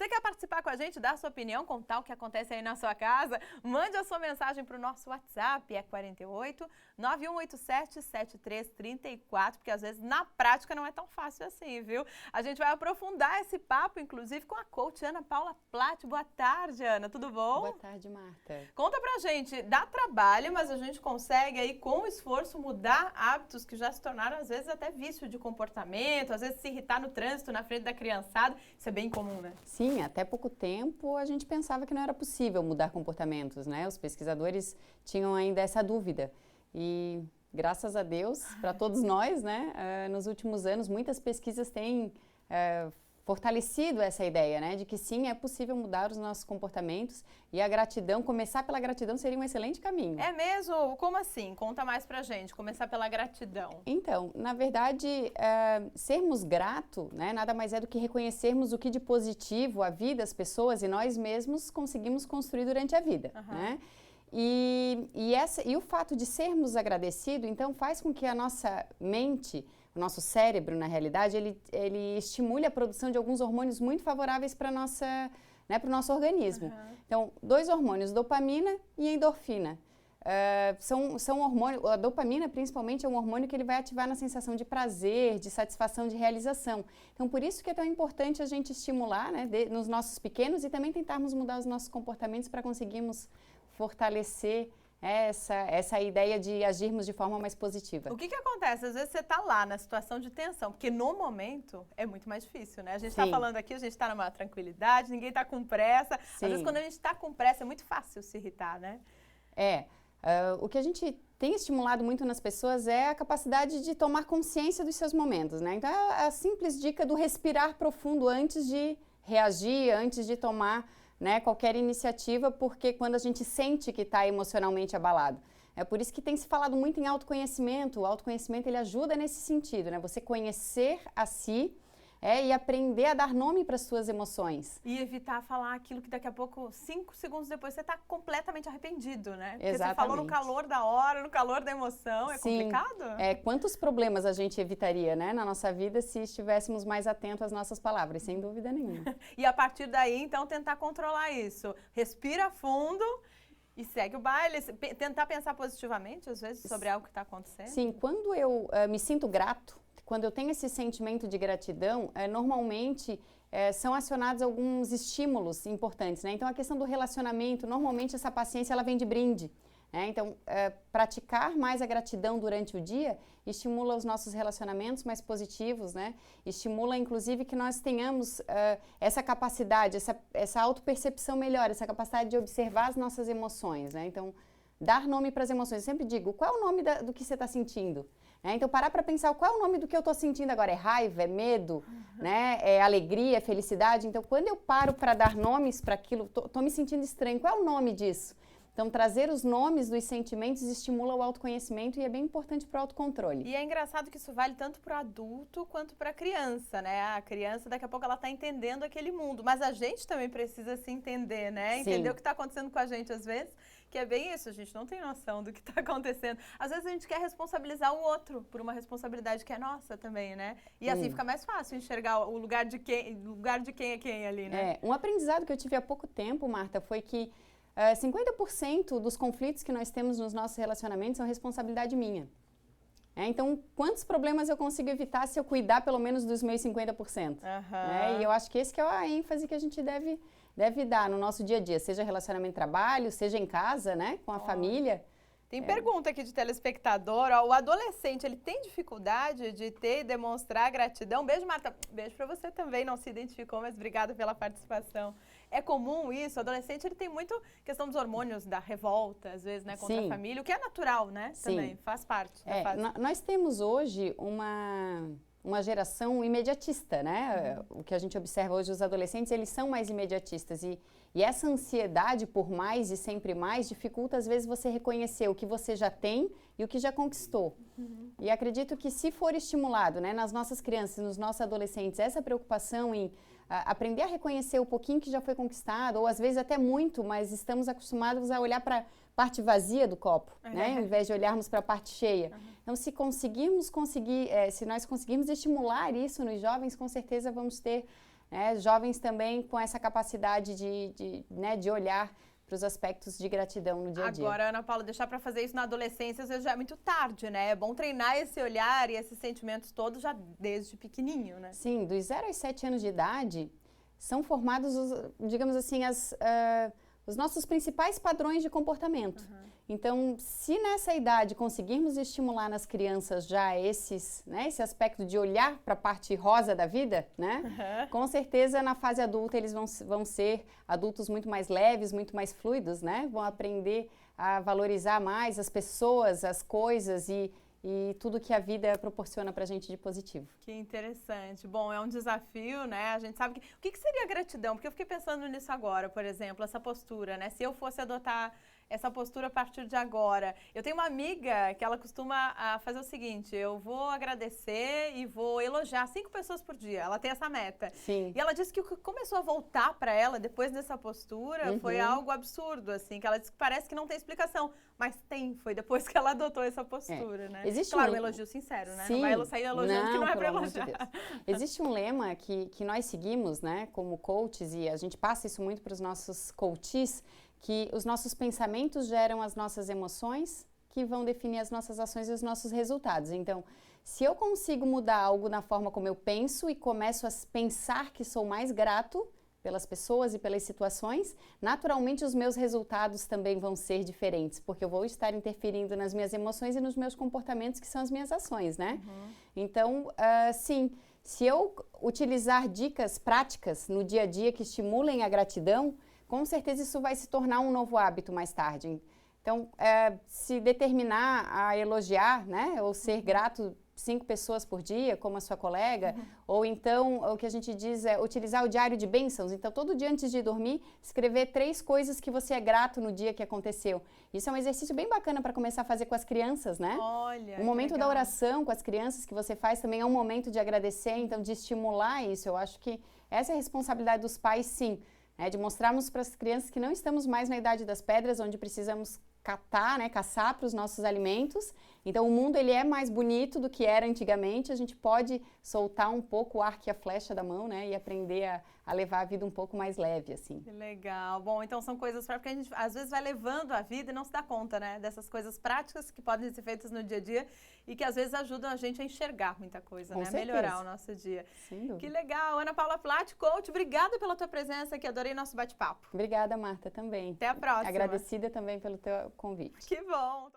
Você quer participar com a gente, dar sua opinião, contar o que acontece aí na sua casa? Mande a sua mensagem para o nosso WhatsApp, é 48 9187 7334, porque às vezes na prática não é tão fácil assim, viu? A gente vai aprofundar esse papo, inclusive, com a coach Ana Paula Platt. Boa tarde, Ana, tudo bom? Boa tarde, Marta. Conta pra gente, dá trabalho, mas a gente consegue aí com esforço mudar hábitos que já se tornaram às vezes até vício de comportamento, às vezes se irritar no trânsito na frente da criançada, isso é bem comum, né? Sim, até pouco tempo a gente pensava que não era possível mudar comportamentos, né? Os pesquisadores tinham ainda essa dúvida e graças a Deus, para todos nós, né? Nos últimos anos muitas pesquisas têm fortalecido essa ideia, né, de que sim, é possível mudar os nossos comportamentos e a gratidão, começar pela gratidão seria um excelente caminho. É mesmo? Como assim? Conta mais pra gente, começar pela gratidão. Então, na verdade, sermos gratos, né, nada mais é do que reconhecermos o que de positivo a vida, as pessoas e nós mesmos conseguimos construir durante a vida, né? E o fato de sermos agradecidos, então, faz com que a nossa mente, o nosso cérebro, na realidade, ele estimule a produção de alguns hormônios muito favoráveis para o nosso organismo. Então, dois hormônios, dopamina e endorfina. São hormônios, a dopamina principalmente é um hormônio que ele vai ativar na sensação de prazer, de satisfação, de realização. Então, por isso que é tão importante a gente estimular, né, nos nossos pequenos e também tentarmos mudar os nossos comportamentos para conseguirmos fortalecer essa ideia de agirmos de forma mais positiva. O que acontece? Às vezes você está lá na situação de tensão, porque no momento é muito mais difícil, né? A gente está falando aqui, a gente está numa tranquilidade, ninguém está com pressa. Sim. Às vezes quando a gente está com pressa é muito fácil se irritar, né? O que a gente tem estimulado muito nas pessoas é a capacidade de tomar consciência dos seus momentos, né? Então é a simples dica do respirar profundo antes de reagir, antes de tomar, né, qualquer iniciativa, porque quando a gente sente que está emocionalmente abalado. É por isso que tem se falado muito em autoconhecimento. O autoconhecimento ele ajuda nesse sentido, né? Você conhecer a si e aprender a dar nome para as suas emoções. E evitar falar aquilo que daqui a pouco, 5 segundos depois, você está completamente arrependido, né? Porque Exatamente. você falou no calor da hora, no calor da emoção, é Sim. complicado? Quantos problemas a gente evitaria, né, na nossa vida se estivéssemos mais atentos às nossas palavras, sem dúvida nenhuma. E a partir daí, então, tentar controlar isso. Respira fundo e segue o baile. Tentar pensar positivamente, às vezes, sobre algo que está acontecendo. Sim, quando eu me sinto grato, quando eu tenho esse sentimento de gratidão, normalmente são acionados alguns estímulos importantes, né? Então, a questão do relacionamento, normalmente essa paciência ela vem de brinde. Então, praticar mais a gratidão durante o dia estimula os nossos relacionamentos mais positivos, né? Estimula, inclusive, que nós tenhamos essa capacidade, essa autopercepção melhor, essa capacidade de observar as nossas emoções, né? Então, dar nome para as emoções. Eu sempre digo, qual é o nome do que você está sentindo? Então, parar para pensar qual é o nome do que eu estou sentindo agora. É raiva, é medo, né? É alegria, é felicidade. Então, quando eu paro para dar nomes para aquilo, estou me sentindo estranho. Qual é o nome disso? Então, trazer os nomes dos sentimentos estimula o autoconhecimento e é bem importante para o autocontrole. E é engraçado que isso vale tanto para o adulto quanto para a criança, né? A criança, daqui a pouco, ela está entendendo aquele mundo. Mas a gente também precisa se entender, né? Sim. Entender o que está acontecendo com a gente, às vezes, que é bem isso. A gente não tem noção do que está acontecendo. Às vezes, a gente quer responsabilizar o outro por uma responsabilidade que é nossa também, né? E assim fica mais fácil enxergar o lugar de quem é quem ali, né? Um aprendizado que eu tive há pouco tempo, Marta, foi que 50% dos conflitos que nós temos nos nossos relacionamentos são responsabilidade minha. Então, quantos problemas eu consigo evitar se eu cuidar pelo menos dos meus 50%? E eu acho que esse que é a ênfase que a gente deve dar no nosso dia a dia, seja relacionamento de trabalho, seja em casa, né, com a família. Tem pergunta aqui de telespectador, o adolescente, ele tem dificuldade de ter e demonstrar gratidão? Beijo, Marta. Beijo pra você também, não se identificou, mas obrigada pela participação. É comum isso? O adolescente, ele tem muito questão dos hormônios da revolta, às vezes, né, contra a família, o que é natural, né, também, faz parte da fase. Nós temos hoje uma geração imediatista, né? O que a gente observa hoje, os adolescentes, eles são mais imediatistas e essa ansiedade por mais e sempre mais dificulta, às vezes, você reconhecer o que você já tem e o que já conquistou. E acredito que se for estimulado, né, nas nossas crianças, nos nossos adolescentes, essa preocupação em aprender a reconhecer o pouquinho que já foi conquistado, ou às vezes até muito, mas estamos acostumados a olhar para a parte vazia do copo, né, ao invés de olharmos para a parte cheia. Então, se nós conseguirmos estimular isso nos jovens, com certeza vamos ter né? Jovens também com essa capacidade de olhar para os aspectos de gratidão no dia a dia. Agora, Ana Paula, deixar para fazer isso na adolescência às vezes já é muito tarde, né? É bom treinar esse olhar e esses sentimentos todos já desde pequenininho, né? Sim, dos 0 aos 7 anos de idade são formados, digamos assim, os nossos principais padrões de comportamento. Então, se nessa idade conseguirmos estimular nas crianças já esse aspecto de olhar para a parte rosa da vida, né? Com certeza na fase adulta eles vão ser adultos muito mais leves, muito mais fluidos, né? Vão aprender a valorizar mais as pessoas, as coisas e tudo que a vida proporciona para a gente de positivo. Que interessante. Bom, é um desafio, né? A gente sabe que... O que seria gratidão? Porque eu fiquei pensando nisso agora, por exemplo, essa postura, né? Se eu fosse adotar essa postura a partir de agora. Eu tenho uma amiga que ela costuma fazer o seguinte, eu vou agradecer e vou elogiar 5 pessoas por dia. Ela tem essa meta. Sim. E ela disse que o que começou a voltar para ela depois dessa postura foi algo absurdo, assim, que ela disse que parece que não tem explicação, mas tem, foi depois que ela adotou essa postura, né? Existe claro, um elogio sincero, né? Sim. Não vai sair elogiando que não é para elogiar. Existe um lema que nós seguimos, né, como coaches, e a gente passa isso muito para os nossos coaches, que os nossos pensamentos geram as nossas emoções, que vão definir as nossas ações e os nossos resultados. Então, se eu consigo mudar algo na forma como eu penso e começo a pensar que sou mais grato pelas pessoas e pelas situações, naturalmente os meus resultados também vão ser diferentes, porque eu vou estar interferindo nas minhas emoções e nos meus comportamentos, que são as minhas ações, né? Então, sim, se eu utilizar dicas práticas no dia a dia que estimulem a gratidão, com certeza isso vai se tornar um novo hábito mais tarde. Então, se determinar a elogiar, né, ou ser grato 5 pessoas por dia, como a sua colega, ou então o que a gente diz é utilizar o diário de bênçãos. Então, todo dia antes de dormir, escrever 3 coisas que você é grato no dia que aconteceu. Isso é um exercício bem bacana para começar a fazer com as crianças, né? Olha, o momento da oração com as crianças que você faz também é um momento de agradecer, então de estimular isso. Eu acho que essa é a responsabilidade dos pais, sim. De mostrarmos para as crianças que não estamos mais na idade das pedras, onde precisamos caçar para os nossos alimentos. Então, o mundo ele é mais bonito do que era antigamente. A gente pode soltar um pouco o arco e a flecha da mão, né? E aprender a levar a vida um pouco mais leve, assim. Que legal. Bom, então são coisas porque a gente às vezes vai levando a vida e não se dá conta, né? Dessas coisas práticas que podem ser feitas no dia a dia e que às vezes ajudam a gente a enxergar muita coisa, né? A melhorar o nosso dia. Sem dúvida. Que legal. Ana Paula Platt, coach, obrigada pela tua presença aqui. Adorei nosso bate-papo. Obrigada, Marta, também. Até a próxima. Agradecida também pelo teu convite. Que bom.